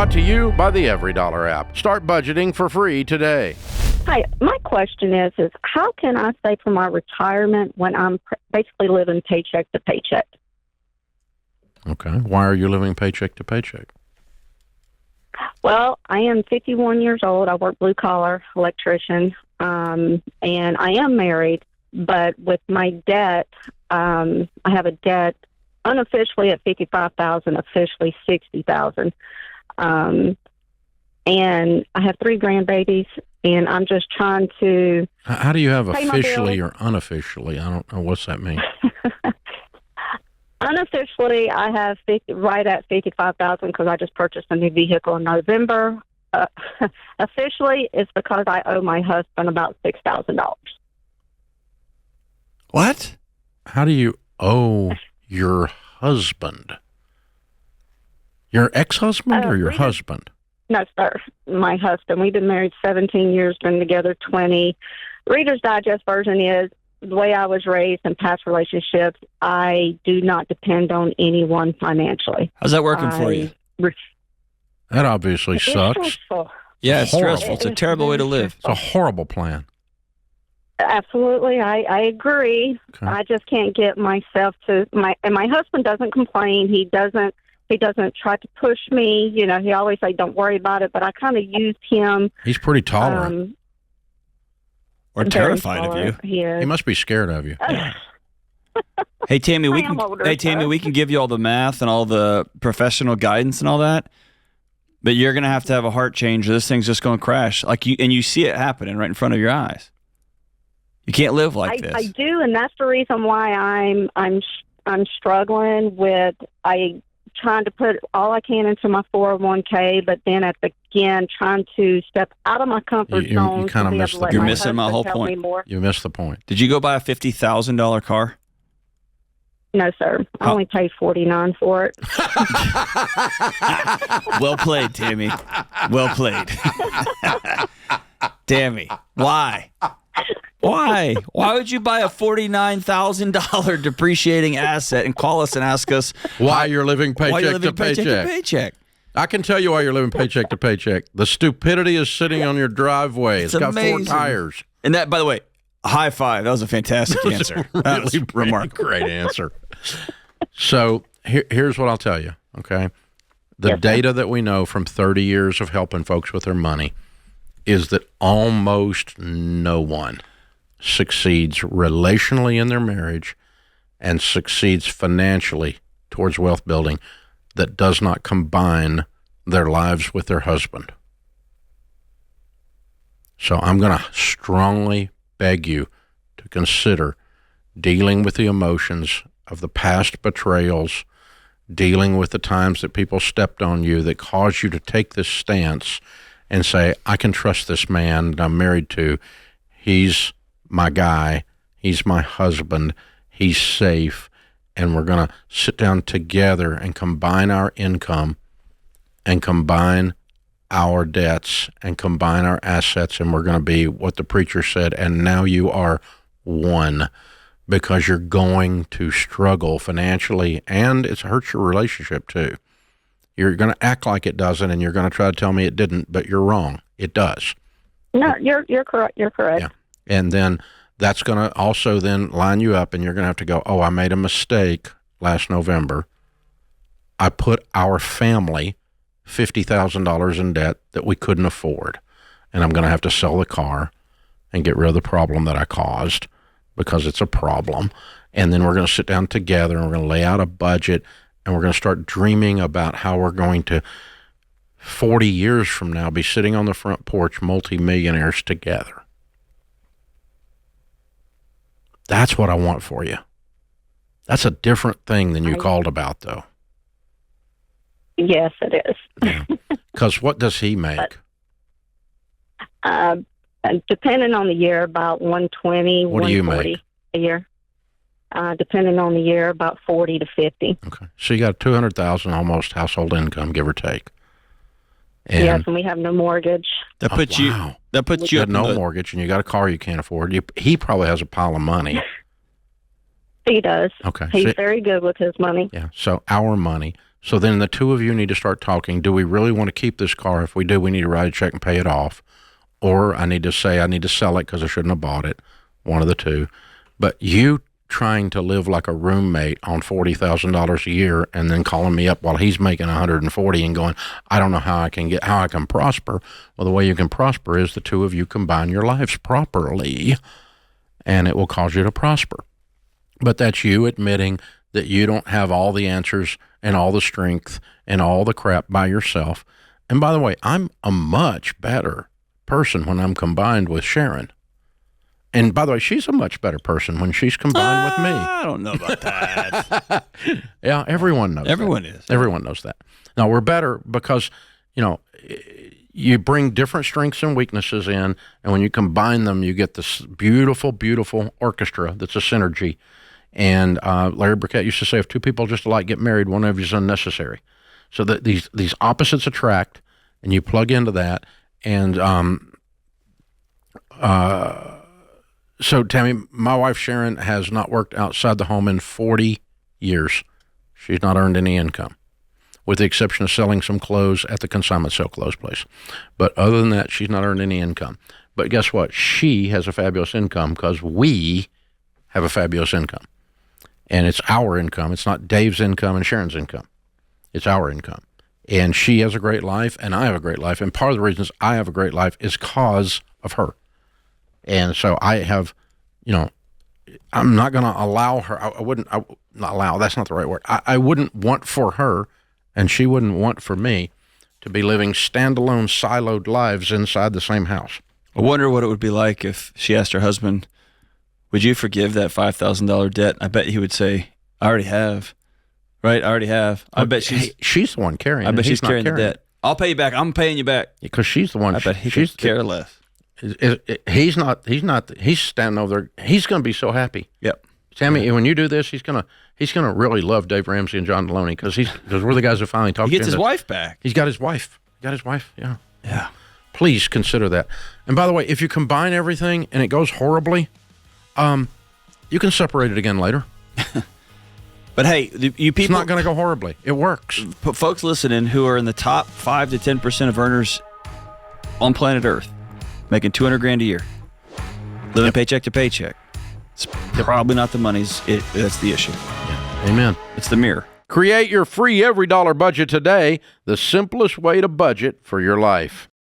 Brought to you by the Every Dollar app. Start budgeting for free today. Hi, my question is how can I save for my retirement when I'm basically living paycheck to paycheck? Okay. Why are you living paycheck to paycheck? Well, I am 51 years old. I work blue-collar electrician, and I am married. But with my debt, I have a debt unofficially at $55,000, officially $60,000. And I have 3 grandbabies, and I'm just trying to... How do you have officially or unofficially? I don't know. What's that mean? Unofficially, I have right at $55,000 because I just purchased a new vehicle in November. Officially, it's because I owe my husband about $6,000. What? How do you owe your husband? Your ex-husband or your husband? No, sir. My husband. We've been married 17 years, been together 20. Reader's Digest version is, the way I was raised in past relationships, I do not depend on anyone financially. How's that working for you? That obviously sucks. Stressful. Yeah, it's Horrible. stressful. It's a terrible way to live. It's a horrible plan. Absolutely, I agree. Okay. I just can't get myself to and my husband doesn't complain. He doesn't try to push me. You know, he always say, "Don't worry about it." But I kind of used him. He's pretty tolerant. Or terrified of you. He must be scared of you. Hey Tammy, we can give you all the math and all the professional guidance and all that, but you're gonna have to have a heart change, or this thing's just gonna crash. And you see it happening right in front of your eyes. You can't live like this. I do, and that's the reason why I'm struggling with trying to put all I can into my 401k, but then again trying to step out of my comfort zone. You kind of missed the point. You're missing my whole point. You missed the point. Did you go buy a $50,000 car? No, sir. I only paid $49,000 for it. Well played, Tammy. Well played. Tammy, why? Why? Why would you buy a $49,000 depreciating asset and call us and ask us why you're living paycheck to paycheck? I can tell you why you're living paycheck to paycheck. The stupidity is sitting on your driveway. It's got amazing. 4 tires. And that, by the way, high five. That was a fantastic answer. That was remarkable. Great answer. So here's what I'll tell you, okay? The data that we know from 30 years of helping folks with their money is that almost no one succeeds relationally in their marriage and succeeds financially towards wealth building that does not combine their lives with their husband. So I'm going to strongly beg you to consider dealing with the emotions of the past betrayals, dealing with the times that people stepped on you that caused you to take this stance and say, I can trust this man that I'm married to. He's my guy. He's my husband. He's safe. And we're going to sit down together and combine our income and combine our debts and combine our assets. And we're going to be what the preacher said. And now you are one, because you're going to struggle financially, and it hurts your relationship too. You're going to act like it doesn't, and you're going to try to tell me it didn't, but you're wrong. It does. No, you're correct. You're correct. Yeah. And then that's going to also then line you up, and you're going to have to go, oh, I made a mistake last November. I put our family $50,000 in debt that we couldn't afford, and I'm going to have to sell the car and get rid of the problem that I caused, because it's a problem. And then we're going to sit down together, and we're going to lay out a budget, and we're going to start dreaming about how we're going to, 40 years from now, be sitting on the front porch, multimillionaires together. That's what I want for you. That's a different thing than you called about, though. Yes, it is. Because what does he make? Depending on the year, about 120, what do you 140 make? A year. Depending on the year, about 40 to 50. Okay. So you got $200,000 almost household income, give or take. And yes, and we have no mortgage. That puts you you have no mortgage, and you got a car you can't afford. He probably has a pile of money. He does. Okay. He's very good with his money. Yeah. So our money. So then the two of you need to start talking. Do we really want to keep this car? If we do, we need to write a check and pay it off. Or I need to say I need to sell it because I shouldn't have bought it. One of the two. But you trying to live like a roommate on $40,000 a year and then calling me up while he's making 140 and going, I don't know how I can prosper. Well, the way you can prosper is the two of you combine your lives properly, and it will cause you to prosper. But that's you admitting that you don't have all the answers and all the strength and all the crap by yourself. And by the way, I'm a much better person when I'm combined with Sharon. And by the way, she's a much better person when she's combined with me. I don't know about that. Yeah, everyone knows Everyone that. is. Everyone knows that. Now, we're better because, you bring different strengths and weaknesses in, and when you combine them, you get this beautiful, beautiful orchestra that's a synergy. And Larry Burkett used to say, if two people just alike get married, one of you is unnecessary. So that these opposites attract, and you plug into that. And so, Tammy, my wife Sharon has not worked outside the home in 40 years. She's not earned any income, with the exception of selling some clothes at the consignment sale clothes place. But other than that, she's not earned any income. But guess what? She has a fabulous income because we have a fabulous income. And it's our income. It's not Dave's income and Sharon's income. It's our income. And she has a great life, and I have a great life. And part of the reasons I have a great life is because of her. And so I have, I'm not going to allow her. Not allow, that's not the right word. I wouldn't want for her, and she wouldn't want for me, to be living standalone, siloed lives inside the same house. I wonder what it would be like if she asked her husband, would you forgive that $5,000 debt? I bet he would say, I already have. Right? I already have. I bet she's the one carrying it. I bet she's carrying the debt. I'll pay you back. I'm paying you back. Because she's the one. I bet he could care less. He's standing over there. He's going to be so happy. Yep. Tammy, when you do this, he's gonna really love Dave Ramsey and John Deloney because we're the guys who finally talk. He gets his wife back. He's got his wife. Yeah. Yeah. Please consider that. And by the way, if you combine everything and it goes horribly, you can separate it again later. But hey, you people, it's not going to go horribly. It works. Folks listening who are in the top 5 to 10% of earners on planet Earth, making $200,000 a year, living paycheck to paycheck. It's probably not the money's. That's the issue. Yeah. Amen. It's the mirror. Create your free every dollar budget today. The simplest way to budget for your life.